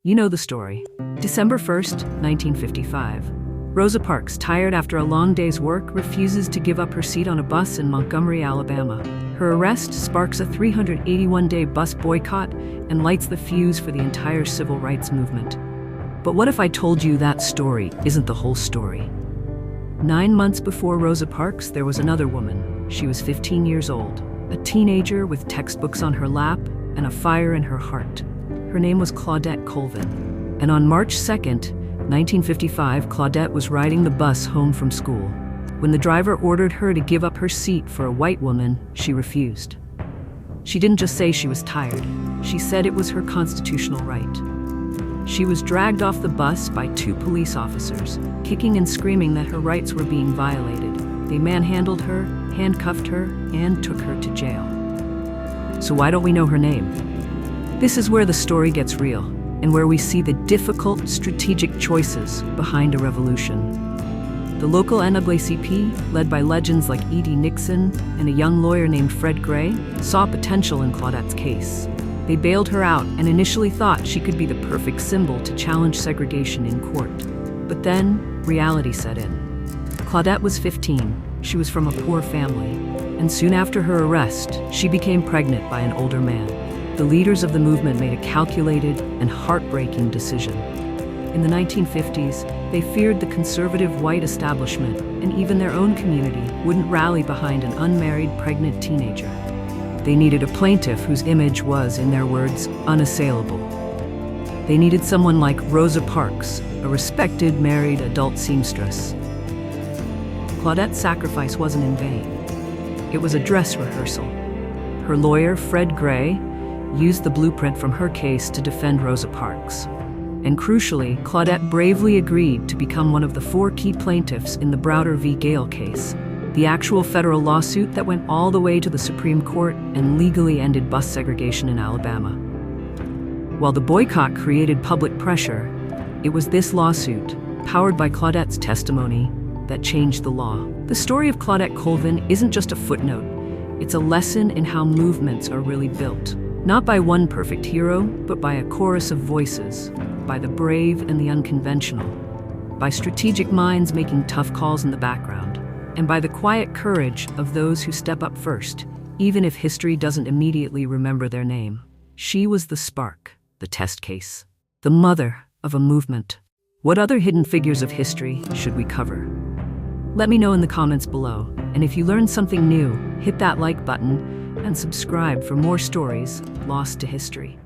You know the story. December 1st, 1955. Rosa Parks, tired after a long day's work, refuses to give up her seat on a bus in Montgomery, Alabama. Her arrest sparks a 381-day bus boycott and lights the fuse for the entire civil rights movement. But what if I told you that story isn't the whole story? 9 months before Rosa Parks, there was another woman. She was 15 years old, a teenager with textbooks on her lap and a fire in her heart. Her name was Claudette Colvin. And on March 2nd, 1955, Claudette was riding the bus home from school. When the driver ordered her to give up her seat for a white woman, she refused. She didn't just say she was tired. She said it was her constitutional right. She was dragged off the bus by 2 police officers, kicking and screaming that her rights were being violated. They manhandled her, handcuffed her, and took her to jail. So why don't we know her name? This is where the story gets real, and where we see the difficult strategic choices behind a revolution. The local NAACP, led by legends like E.D. Nixon and a young lawyer named Fred Gray, saw potential in Claudette's case. They bailed her out and initially thought she could be the perfect symbol to challenge segregation in court. But then, reality set in. Claudette was 15, she was from a poor family, and soon after her arrest, she became pregnant by an older man. The leaders of the movement made a calculated and heartbreaking decision. In the 1950s, they feared the conservative white establishment and even their own community wouldn't rally behind an unmarried pregnant teenager. They needed a plaintiff whose image was, in their words, unassailable. They needed someone like Rosa Parks, a respected married adult seamstress. Claudette's sacrifice wasn't in vain. It was a dress rehearsal. Her lawyer, Fred Gray, used the blueprint from her case to defend Rosa Parks. And crucially, Claudette bravely agreed to become one of the 4 key plaintiffs in the Browder v. Gale case, the actual federal lawsuit that went all the way to the Supreme Court and legally ended bus segregation in Alabama. While the boycott created public pressure, it was this lawsuit, powered by Claudette's testimony, that changed the law. The story of Claudette Colvin isn't just a footnote, it's a lesson in how movements are really built. Not by one perfect hero, but by a chorus of voices, by the brave and the unconventional, by strategic minds making tough calls in the background, and by the quiet courage of those who step up first, even if history doesn't immediately remember their name. She was the spark, the test case, the mother of a movement. What other hidden figures of history should we cover? Let me know in the comments below, and if you learned something new, hit that like button and subscribe for more stories lost to history.